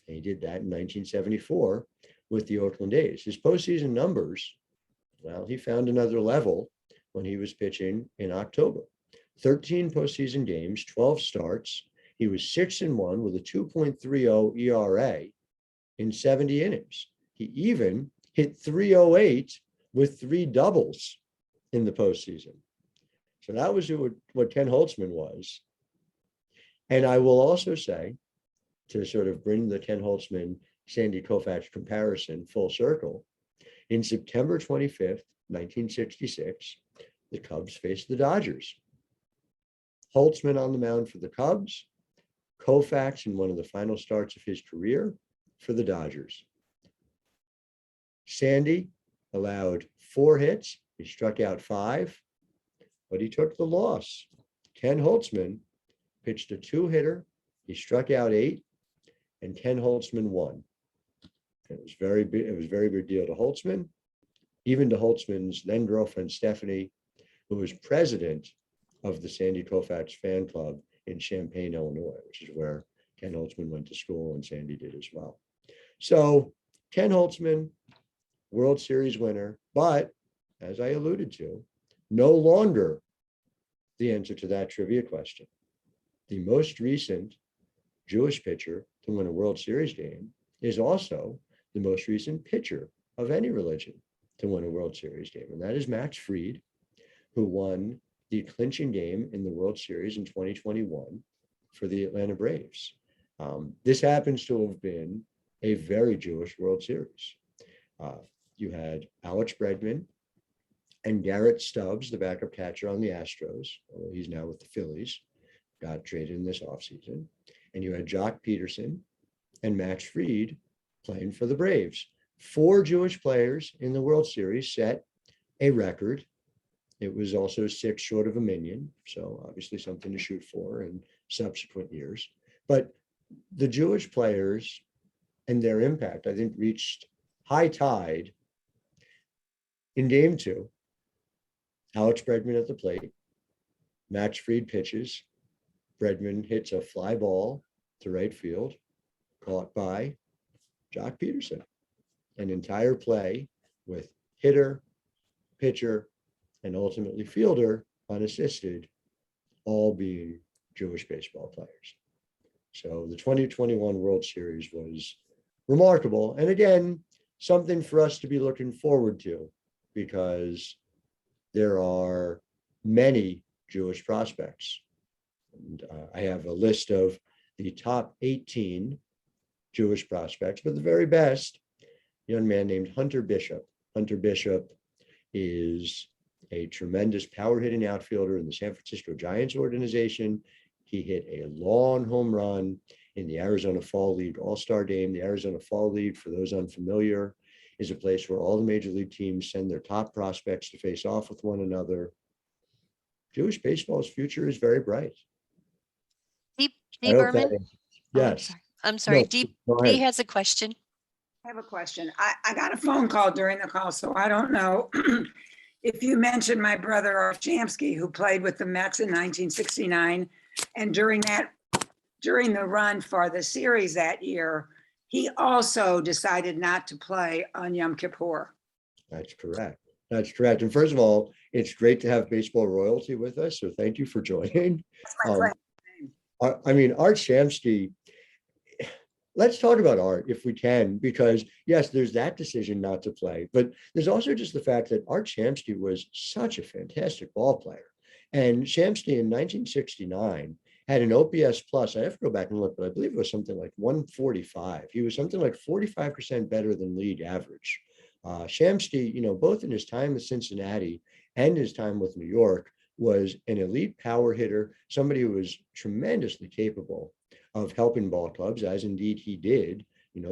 And he did that in 1974 with the Oakland A's. His postseason numbers, well, he found another level when he was pitching in October. 13 postseason games, 12 starts. He was 6-1 with a 2.30 ERA in 70 innings. He even hit 308 with 3 doubles in the postseason. So that was what Ken Holtzman was. And I will also say, to sort of bring the Ken Holtzman Sandy Koufax comparison full circle, in September 25th, 1966, the Cubs faced the Dodgers. Holtzman on the mound for the Cubs, Koufax in one of the final starts of his career for the Dodgers. Sandy allowed 4 hits. He struck out 5, but he took the loss. Ken Holtzman pitched a 2-hitter. He struck out 8, and Ken Holtzman won. It was very big. It was a very big deal to Holtzman, even to Holtzman's then girlfriend Stephanie, who was president of the Sandy Koufax fan club in Champaign, Illinois, which is where Ken Holtzman went to school and Sandy did as well. So Ken Holtzman, World Series winner, but as I alluded to, no longer the answer to that trivia question. The most recent Jewish pitcher to win a World Series game is also the most recent pitcher of any religion to win a World Series game, and that is Max Fried, who won the clinching game in the World Series in 2021 for the Atlanta Braves. This happens to have been a very Jewish World Series. You had Alex Bregman and Garrett Stubbs, the backup catcher on the Astros, although he's now with the Phillies, got traded in this offseason. And you had Jock Peterson and Max Fried playing for the Braves. 4 Jewish players in the World Series set a record. It was also 6 short of a million, so obviously something to shoot for in subsequent years. But the Jewish players and their impact, I think, reached high tide in game 2. Alex Bregman at the plate. Max Fried pitches. Bregman hits a fly ball to right field, caught by Jock Peterson. An entire play with hitter, pitcher, and ultimately fielder unassisted, all being Jewish baseball players. So the 2021 World Series was remarkable. And again, something for us to be looking forward to, because there are many Jewish prospects. And I have a list of the top 18 Jewish prospects, but the very best, a young man named Hunter Bishop. Hunter Bishop is a tremendous power hitting outfielder in the San Francisco Giants organization. He hit a long home run in the Arizona Fall League All-Star Game. The Arizona Fall League, for those unfamiliar, is a place where all the major league teams send their top prospects to face off with one another. Jewish baseball's future is very bright. Dee I hope that Berman? answers- Oh, Yes. I'm sorry. No, Dee go Dee ahead. has a question. I have a question. I got a phone call during the call, so I don't know if you mentioned my brother Shamsky, who played with the Mets in 1969. And during the run for the series that year, he also decided not to play on Yom Kippur. That's correct. That's correct. And first of all, it's great to have baseball royalty with us. So thank you for joining. That's my friend. Art Shamsky, let's talk about Art if we can, because yes, there's that decision not to play, but there's also just the fact that Art Shamsky was such a fantastic ball player. And Shamsky in 1969 had an OPS plus, I have to go back and look, but I believe it was something like 145. He was something like 45% better than league average. Shamsky, both in his time with Cincinnati and his time with New York, was an elite power hitter, somebody who was tremendously capable of helping ball clubs, as indeed he did,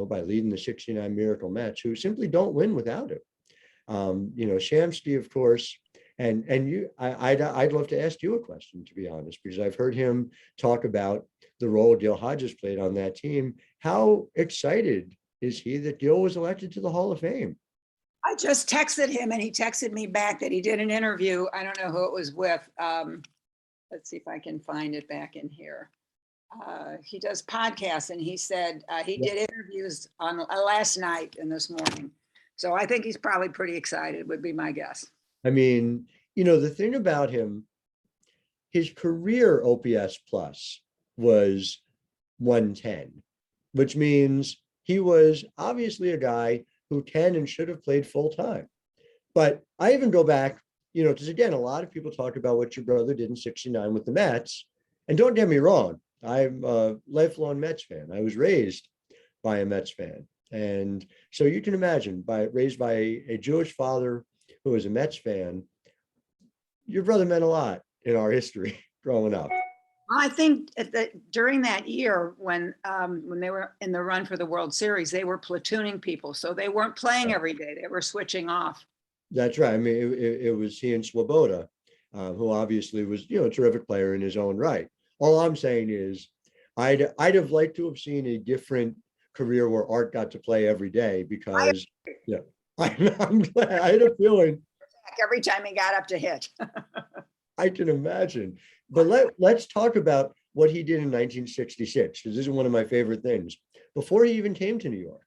by leading the 69 Miracle Mets, who simply don't win without him. Shamsky, of course, and I'd love to ask you a question, to be honest, because I've heard him talk about the role Gil Hodges played on that team. How excited is he that Gil was elected to the Hall of Fame? I just texted him and he texted me back that he did an interview. I don't know who it was with. Let's see if I can find it back in here. He does podcasts and he said he did interviews on last night and this morning. So I think he's probably pretty excited, would be my guess. I mean, the thing about him, his career OPS plus was 110, which means he was obviously a guy who can and should have played full time. But I even go back, because again, a lot of people talk about what your brother did in 69 with the Mets. And don't get me wrong, I'm a lifelong Mets fan. I was raised by a Mets fan. And so you can imagine, raised by a Jewish father who was a Mets fan, your brother meant a lot in our history growing up. I think during that year when they were in the run for the World Series, they were platooning people. So they weren't playing every day. They were switching off. That's right. I mean, it was he and Swoboda, who obviously was, a terrific player in his own right. All I'm saying is I'd have liked to have seen a different career where Art got to play every day because, I'm glad. I had a feeling. Every time he got up to hit. I can imagine. But let's talk about what he did in 1966, because this is one of my favorite things. Before he even came to New York,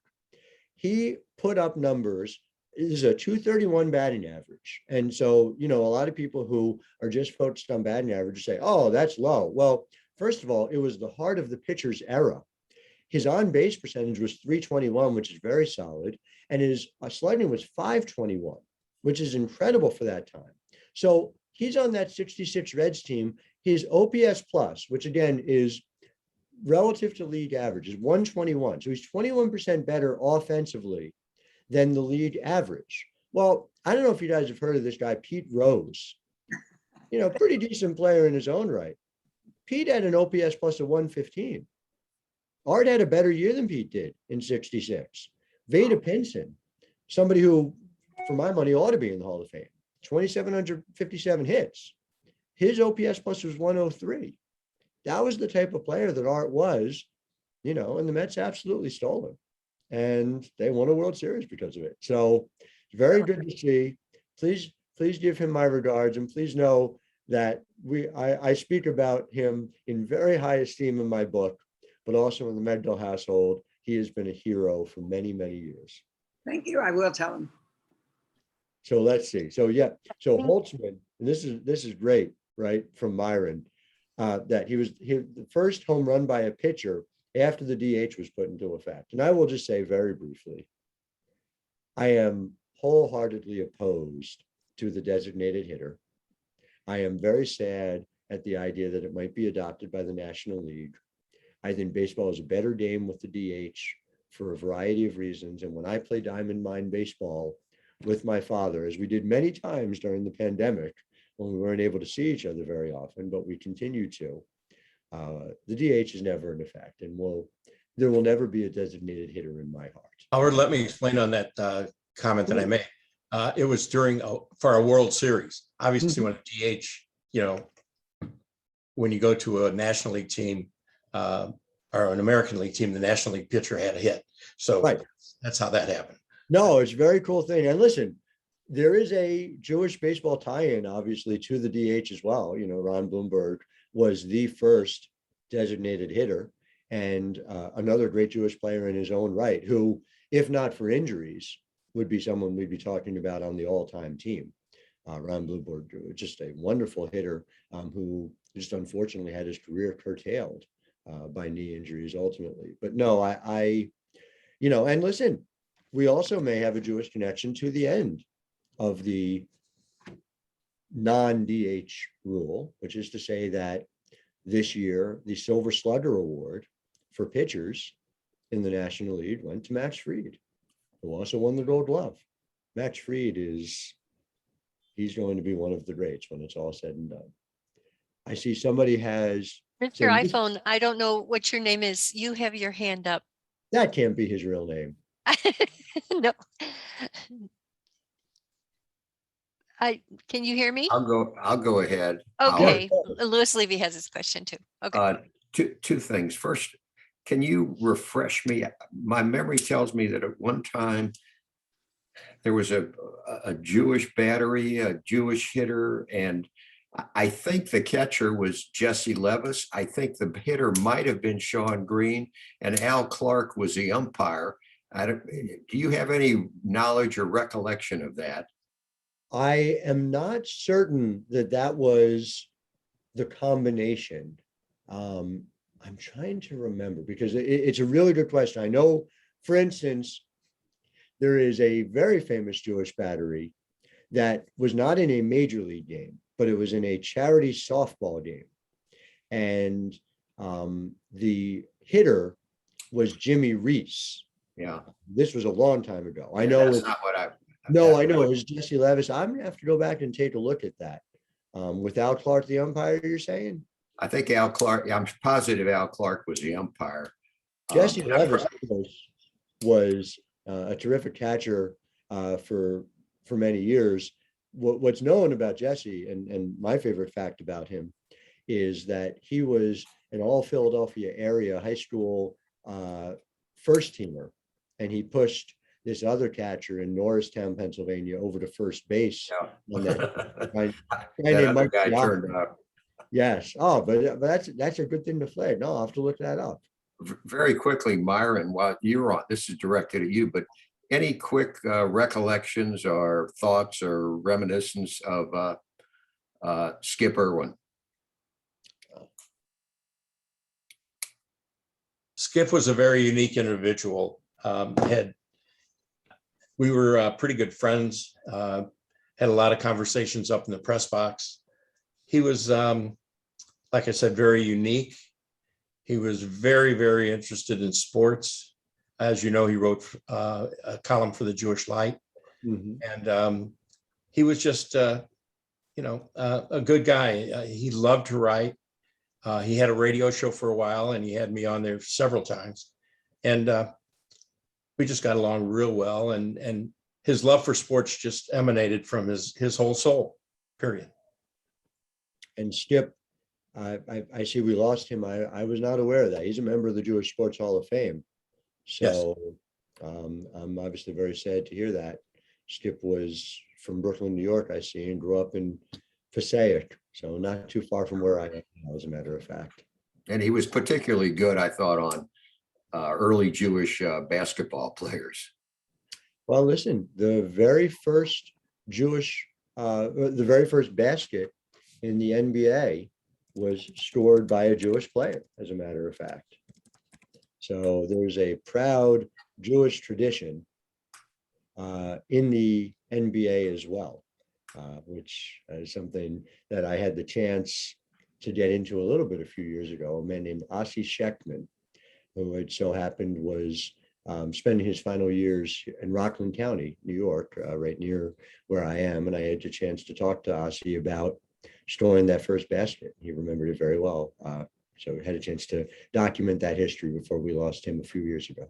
he put up numbers. This is a 231 batting average. And so, a lot of people who are just focused on batting average say, oh, that's low. Well, first of all, it was the heart of the pitcher's era. His on-base percentage was 321, which is very solid. And his slugging was 521, which is incredible for that time. So he's on that 66 Reds team. His OPS plus, which again is relative to league average, is 121. So he's 21% better offensively than the league average. Well, I don't know if you guys have heard of this guy, Pete Rose. Pretty decent player in his own right. Pete had an OPS plus of 115. Art had a better year than Pete did in 66. Vada Pinson, somebody who, for my money, ought to be in the Hall of Fame. 2,757 hits. His OPS plus was 103. That was the type of player that Art was, and the Mets absolutely stole him. And they won a World Series because of it. So it's very good to see. Please give him my regards, and please know that I speak about him in very high esteem in my book, but also in the Megdal household. He has been a hero for many, many years. Thank you. I will tell him. So let's see. So Holtzman, and this is great, right, from Myron, that he was the first home run by a pitcher after the DH was put into effect. And I will just say very briefly, I am wholeheartedly opposed to the designated hitter. I am very sad at the idea that it might be adopted by the National League. I think baseball is a better game with the DH for a variety of reasons. And when I play diamond mine baseball with my father, as we did many times during the pandemic, when we weren't able to see each other very often, but we continue to, the DH is never in effect, and there will never be a designated hitter in my heart. Howard, let me explain on that comment that I made. It was for a World Series. Obviously, when a DH, when you go to a National League team or an American League team, the National League pitcher had a hit. So right. That's how that happened. No, it's a very cool thing. And listen, there is a Jewish baseball tie-in, obviously, to the DH as well. Ron Blomberg was the first designated hitter, and another great Jewish player in his own right, who, if not for injuries, would be someone we'd be talking about on the all-time team. Ron Blomberg, just a wonderful hitter who just unfortunately had his career curtailed by knee injuries ultimately. But no, and listen, we also may have a Jewish connection to the end of the non-DH rule, which is to say that this year, the Silver Slugger Award for pitchers in the National League went to Max Fried, who also won the Gold Glove. Max Fried he's going to be one of the greats when it's all said and done. I see somebody has. Mr. iPhone, I don't know what your name is. You have your hand up. That can't be his real name. No. Can you hear me? I'll go ahead. Okay. Louis Levy has his question too. Okay. Two things. First, can you refresh me? My memory tells me that at one time there was a Jewish battery, a Jewish hitter, and I think the catcher was Jesse Levis. I think the hitter might have been Sean Greene, and Al Clark was the umpire. Do you have any knowledge or recollection of that? I am not certain that was the combination. I'm trying to remember because it's a really good question. I know, for instance, there is a very famous Jewish battery that was not in a major league game, but it was in a charity softball game. And the hitter was Jimmy Reese. Yeah. This was a long time ago. I Yeah, know that's not what I. No, I know it was Jesse Levis. I'm gonna have to go back and take a look at that. With Al Clark, the umpire, you're saying? I think Al Clark. I'm positive Al Clark was the umpire. Jesse Levis was a terrific catcher for for many years. What's known about Jesse, and my favorite fact about him, is that he was an all Philadelphia area high school first teamer, and he pushed this other catcher in Norristown, Pennsylvania, over to first base. Yeah. On that guy That named other Mike guy Young. turned out Yes. Oh, but that's a good thing to flag. No, I'll have to look that up. very quickly, Myron, while you're on, this is directed at you, but any quick recollections or thoughts or reminiscence of Skip Irwin? Skip was a very unique individual. We were pretty good friends, had a lot of conversations up in the press box. He was, like I said, very unique. He was very, very interested in sports. As you know, he wrote a column for the Jewish Light. Mhm. And he was just, a good guy. He loved to write. He had a radio show for a while, and he had me on there several times. And we just got along real well. And his love for sports just emanated from his whole soul, period. And Skip, I see we lost him. I was not aware of that. He's a member of the Jewish Sports Hall of Fame. So I'm obviously very sad to hear that. Skip was from Brooklyn, New York, I see, and grew up in Passaic, so not too far from where I am now, as a matter of fact. And he was particularly good, I thought, on early Jewish basketball players. Well, listen, the very first basket in the NBA was scored by a Jewish player, as a matter of fact. So there's a proud Jewish tradition in the NBA as well, which is something that I had the chance to get into a little bit a few years ago. A man named Asi Shechtman, who it so happened was spending his final years in Rockland County, New York, right near where I am. And I had the chance to talk to Asi about scoring that first basket. He remembered it very well. So we had a chance to document that history before we lost him a few years ago.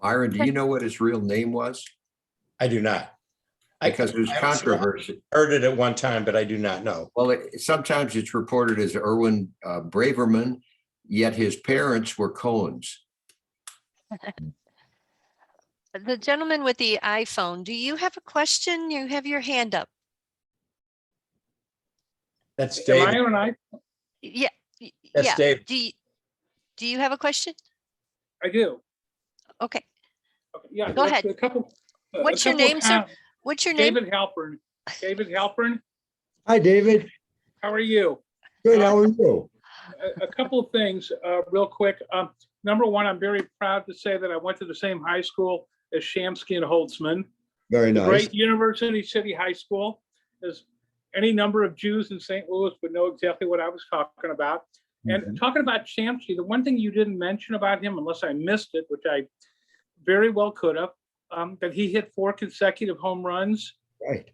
Myron, do you know what his real name was? I do not. Because there's I controversy. heard it at one time, but I do not know. Well, sometimes it's reported as Irwin Braverman, yet his parents were Cohens. The gentleman with the iPhone, do you have a question? You have your hand up. That's Am I David. on I? Yeah. That's Yeah. Dave. Do you have a question? I do. Okay. Okay, yeah. Go ahead. A couple. What's a your couple name, sir? com- What's your name? David Halpern. David Halpern, Hi, David. how are you? Good. How are you? A couple of things, real quick. Number one, I'm very proud to say that I went to the same high school as Shamsky and Holtzman. Very nice. Great University City High School. There's any number of Jews in St. Louis would know exactly what I was talking about. And talking about Shamsky, the one thing you didn't mention about him, unless I missed it, which I very well could have, that he hit 4 consecutive home runs. Right.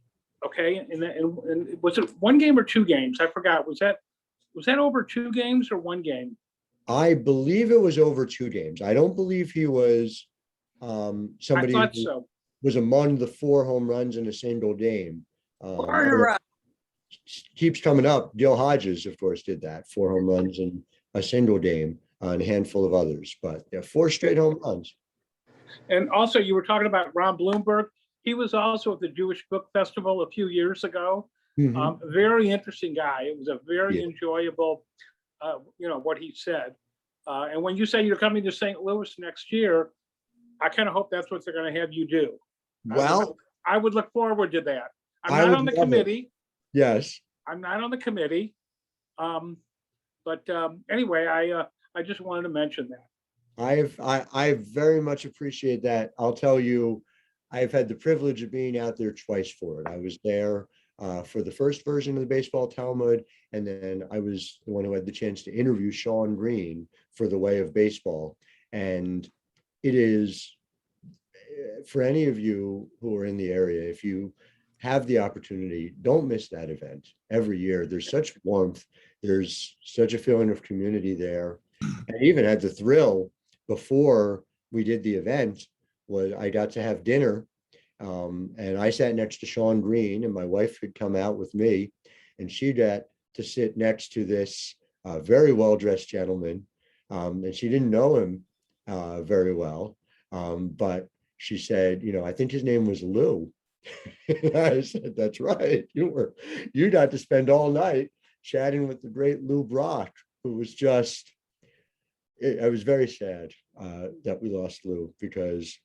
Okay, and was it one game or 2 games? I forgot. Was that over 2 games or 1 game? I believe it was over 2 games. I don't believe he was somebody I thought who so. was among the 4 home runs in a single game. Keeps coming up. Gil Hodges, of course, did that. 4 home runs in a single game, and a handful of others. But yeah, 4 straight home runs. And also, you were talking about Ron Bloomberg. He was also at the Jewish Book Festival a few years ago. Mhm. Very interesting guy. It was a very Yeah. enjoyable, what he said. And when you say you're coming to St. Louis next year, I kind of hope that's what they're going to have you do. Well, I would look forward to that. I I'm not would on the love it. committee. yes. I'm not on the committee. But anyway, I just wanted to mention that. I very much appreciate that. I'll tell you, I've had the privilege of being out there twice for it. I was there for the first version of the baseball Talmud, and then I was the one who had the chance to interview Sean Greene for The Way of Baseball. And it is, for any of you who are in the area, if you have the opportunity, don't miss that event every year. There's such warmth. There's such a feeling of community there. I even had the thrill before we did the event was I got to have dinner And I sat next to Sean Greene, and my wife had come out with me, and she got to sit next to this very well-dressed gentleman. And she didn't know him very well, but she said, I think his name was Lou. I said, that's right. You got to spend all night chatting with the great Lou Brock, who was just, I was very sad that we lost Lou, because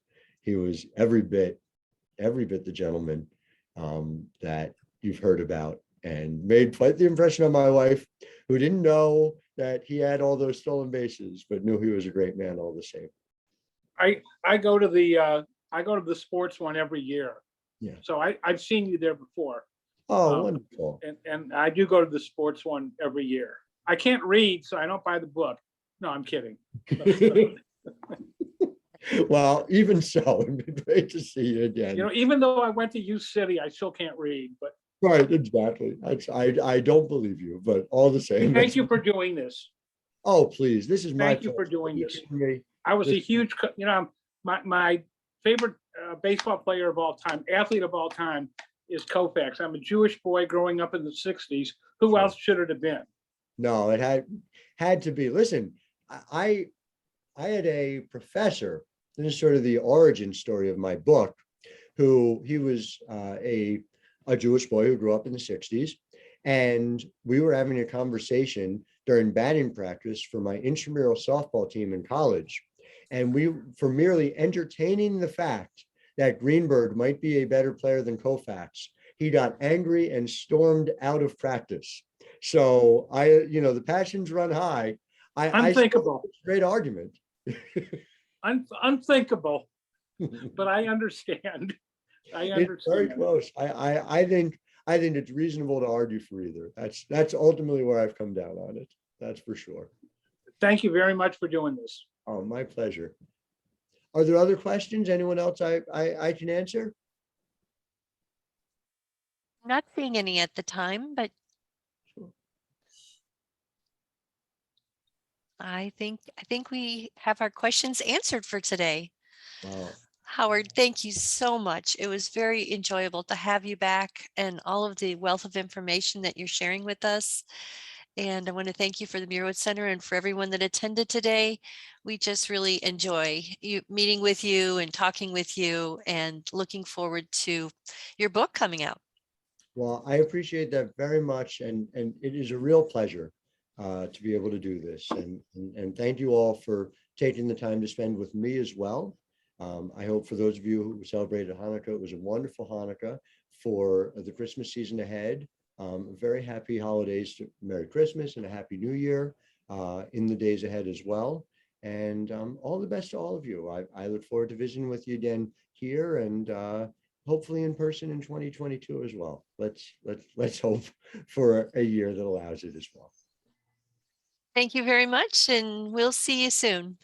he was every bit the gentleman that you've heard about, and made quite the impression on my wife, who didn't know that he had all those stolen bases, but knew he was a great man all the same. I go to the sports one every year. Yeah. So I've seen you there before. Oh, wonderful. And I do go to the sports one every year. I can't read, so I don't buy the book. No, I'm kidding. Well, even so, it'd be great to see you again. Even though I went to U City, I still can't read, but. Right, exactly. I don't believe you, but all the same. Thank you for doing this. Oh, please, this is my. Thank you for doing this. Me. I was a huge, my favorite baseball player of all time, athlete of all time, is Koufax. I'm a Jewish boy growing up in the 60s. Who else should it have been? No, it had to be. Listen, I had a professor, this is sort of the origin story of my book, he was a Jewish boy who grew up in the 60s. And we were having a conversation during batting practice for my intramural softball team in college. And for merely entertaining the fact that Greenberg might be a better player than Koufax, he got angry and stormed out of practice. So the passions run high. Unthinkable. Great argument. Unthinkable, but I understand. It's very close. I think it's reasonable to argue for either. That's ultimately where I've come down on it. That's for sure. Thank you very much for doing this. Oh, my pleasure. Are there other questions? Anyone else I can answer? Not seeing any at the time, but I think we have our questions answered for today. Wow. Howard, thank you so much. It was very enjoyable to have you back and all of the wealth of information that you're sharing with us. And I want to thank you for the Merowitz Center and for everyone that attended today. We just really enjoy meeting with you and talking with you, and looking forward to your book coming out. Well, I appreciate that very much. And it is a real pleasure to be able to do this. And thank you all for taking the time to spend with me as well. I hope for those of you who celebrated Hanukkah, it was a wonderful Hanukkah. For the Christmas season ahead, very happy holidays, Merry Christmas and a Happy New Year in the days ahead as well. And all the best to all of you. I look forward to visiting with you again here, and hopefully in person in 2022 as well. Let's hope for a year that allows it as well. Thank you very much, and we'll see you soon.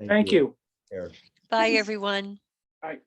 Thank you. Care. Bye, everyone. Bye.